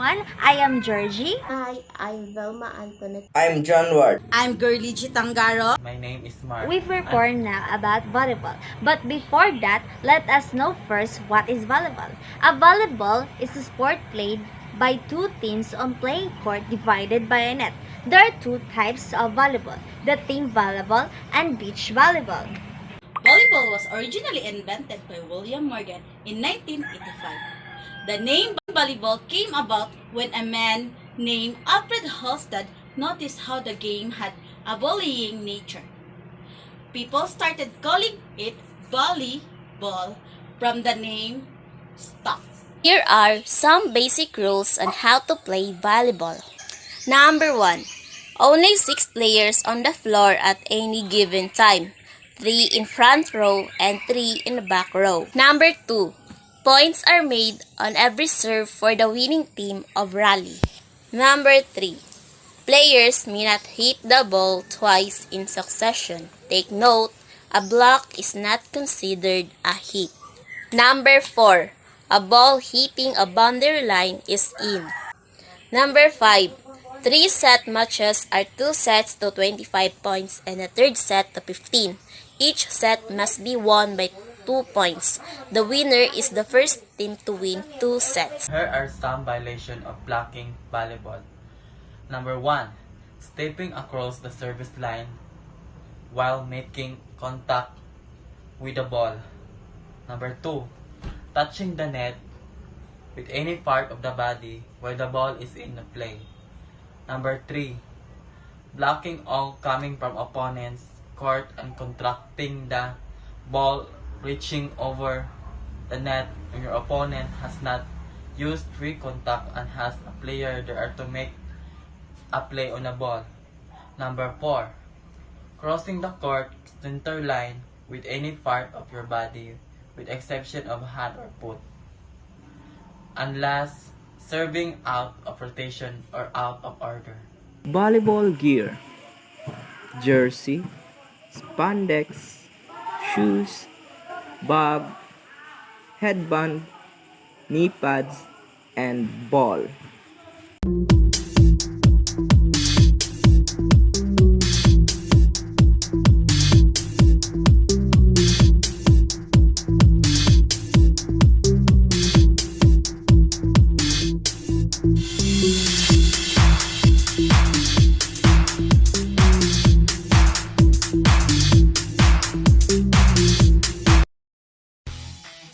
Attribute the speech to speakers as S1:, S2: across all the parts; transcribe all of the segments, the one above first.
S1: everyone. I am Georgie.
S2: Hi, I'm Velma Antoinette.
S3: I'm John Ward.
S4: I'm Girlie Tangaro.
S5: My name is Mark.
S1: We prepare now about volleyball. But before that, let us know first what is volleyball. A volleyball is a sport played by two teams on playing court divided by a net. There are two types of volleyball, the team volleyball and beach volleyball.
S4: Volleyball was originally invented by William Morgan in 1985. The name volleyball came about when a man named Alfred Halstead noticed how the game had a volleying nature. People started calling it volleyball from the name stuck.
S2: Here are some basic rules on how to play volleyball. Number 1. Only 6 players on the floor at any given time. 3 in front row and 3 in the back row. Number 2. Points are made on every serve for the winning team of rally. Number 3. Players may not hit the ball twice in succession. Take note, a block is not considered a hit. Number 4. A ball hitting a boundary line is in. Number 5. 3-set matches are 2 sets to 25 points and a third set to 15. Each set must be won by 2 points. The winner is the first team to win 2 sets.
S5: Here are some violations of blocking volleyball. Number 1. Stepping across the service line while making contact with the ball. Number 2. Touching the net with any part of the body while the ball is in play. Number 3. Blocking all coming from opponent's court and contracting the ball reaching over the net when your opponent has not used free contact and has a player there to make a play on the ball. Number 4. Crossing the court center line with any part of your body with exception of hand or foot. And last, serving out of rotation or out of order.
S3: Volleyball gear: jersey, spandex, shoes, bob, headband, knee pads, and ball.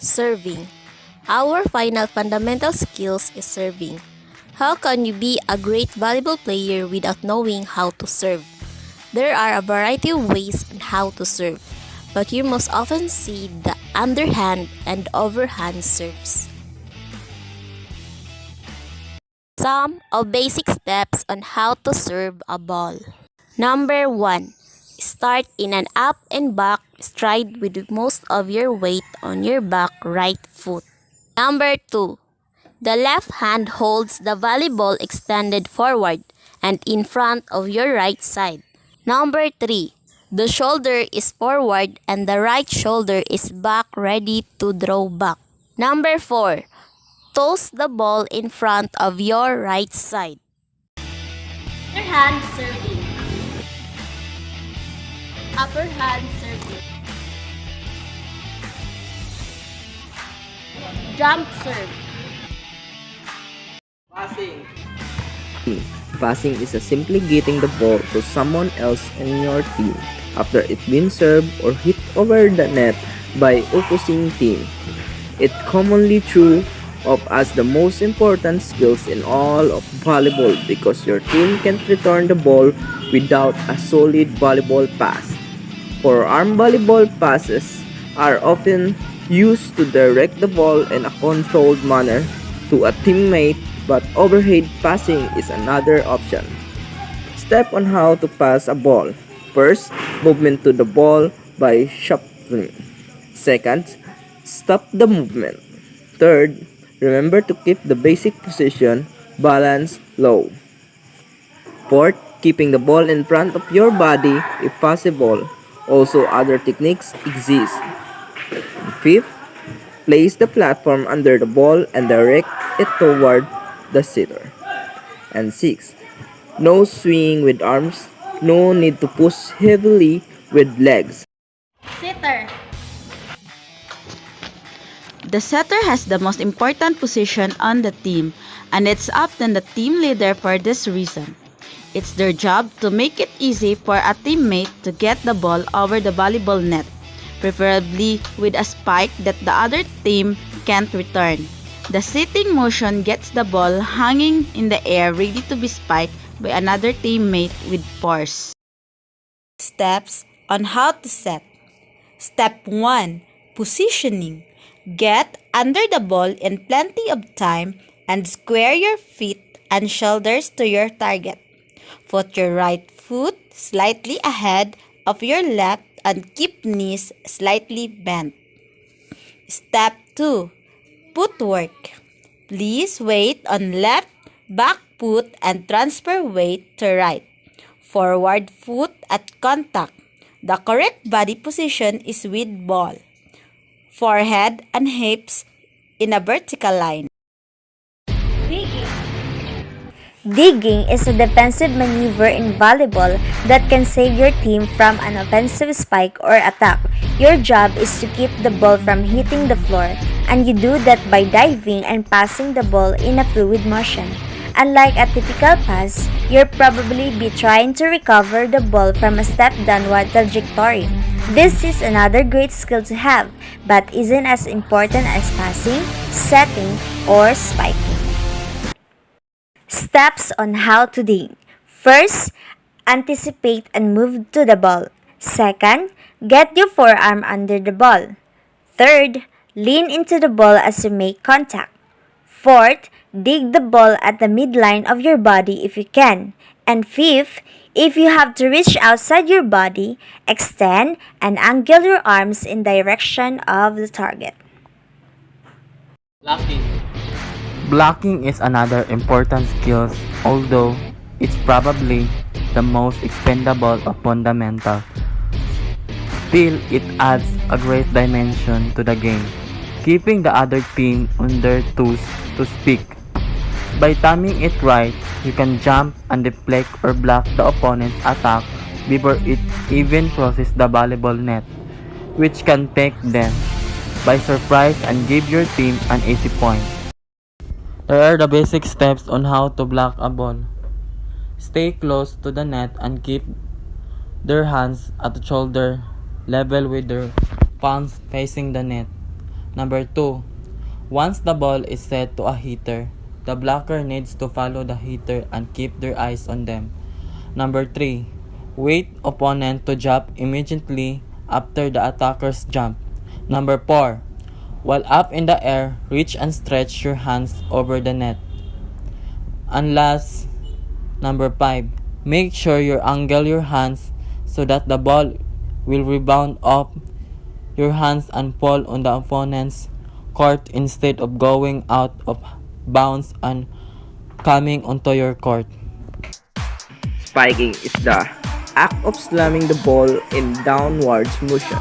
S2: Serving. Our final fundamental skills is serving. How can you be a great volleyball player without knowing how to serve? There are a variety of ways on how to serve, but you most often see the underhand and overhand serves. Some of basic steps on how to serve a ball. Number 1. Start in an up and back stride with most of your weight on your back right foot. Number 2. The left hand holds the volleyball extended forward and in front of your right side. Number 3. The shoulder is forward and the right shoulder is back ready to draw back. Number 4. Toss the ball in front of your right side. Upper hand serving. Upper hand serving. Jump serve.
S3: Passing is simply getting the ball to someone else in your team after it's been served or hit over the net by opposing team. It's commonly true of as the most important skills in all of volleyball because your team can't return the ball without a solid volleyball pass. Forearm volleyball passes are often used to direct the ball in a controlled manner to a teammate, but overhead passing is another option. Step on how to pass a ball. First, movement to the ball by shuffling. Second, stop the movement. Third, remember to keep the basic position, balance low. Fourth, keeping the ball in front of your body if possible. Also, other techniques exist. Fifth, place the platform under the ball and direct it toward the sitter. And 6. No swinging with arms, no need to push heavily with legs.
S1: Sitter.
S4: The setter has the most important position on the team, and it's often the team leader for this reason. It's their job to make it easy for a teammate to get the ball over the volleyball net, preferably with a spike that the other team can't return. The sitting motion gets the ball hanging in the air ready to be spiked by another teammate with force. Steps on how to set. Step 1. Positioning. Get under the ball in plenty of time and square your feet and shoulders to your target. Put your right foot slightly ahead of your left and keep knees slightly bent. Step 2. Footwork. Please wait on left back foot and transfer weight to right. Forward foot at contact. The correct body position is with ball. Forehead and hips in a vertical line.
S1: Digging is a defensive maneuver in volleyball that can save your team from an offensive spike or attack. Your job is to keep the ball from hitting the floor, and you do that by diving and passing the ball in a fluid motion. Unlike a typical pass, you'll probably be trying to recover the ball from a step downward trajectory. This is another great skill to have, but isn't as important as passing, setting, or spiking. Steps on how to dig. First, anticipate and move to the ball. Second, get your forearm under the ball. Third, lean into the ball as you make contact. Fourth, dig the ball at the midline of your body if you can. And fifth, if you have to reach outside your body, extend and angle your arms in direction of the target.
S5: Blocking. Blocking is another important skill, although it's probably the most expendable of fundamental. Still, it adds a great dimension to the game, keeping the other team on their toes to speak. By timing it right, you can jump and deflect or block the opponent's attack before it even crosses the volleyball net, which can take them by surprise and give your team an easy point. There are the basic steps on how to block a ball. Stay close to the net and keep their hands at the shoulder level with their palms facing the net. Number 2. Once the ball is set to a hitter, the blocker needs to follow the hitter and keep their eyes on them. Number 3. Wait opponent to jump immediately after the attacker's jump. Number 4. While up in the air, reach and stretch your hands over the net. And last, number 5. Make sure you angle your hands so that the ball will rebound off your hands and fall on the opponent's court instead of going out of bounds and coming onto your court.
S3: Spiking is the act of slamming the ball in downwards motion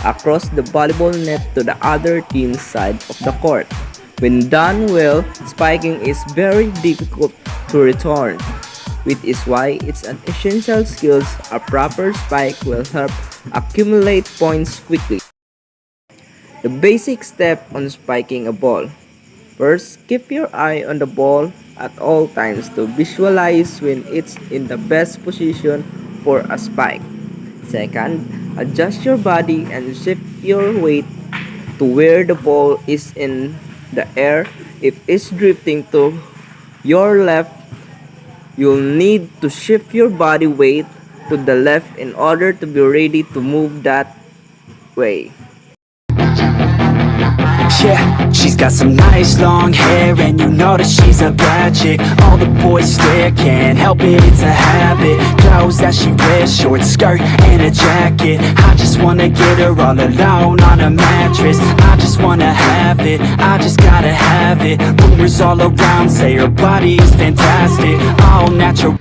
S3: across the volleyball net to the other team's side of the court. When done well, spiking is very difficult to return, which is why it's an essential skill. A proper spike will help accumulate points quickly. The basic step on spiking a ball. First, keep your eye on the ball at all times to visualize when it's in the best position for a spike. Second, adjust your body and shift your weight to where the ball is in the air. If it's drifting to your left, you'll need to shift your body weight to the left in order to be ready to move that way.
S6: Yeah, she's got some nice long hair, and you know that she's a bad chick. All the boys stare, can't help it, it's a habit. Clothes that she wears, short skirt and a jacket. I just wanna get her all alone on a mattress. I just wanna have it, I just gotta have it. Rumors all around say her body is fantastic, all natural.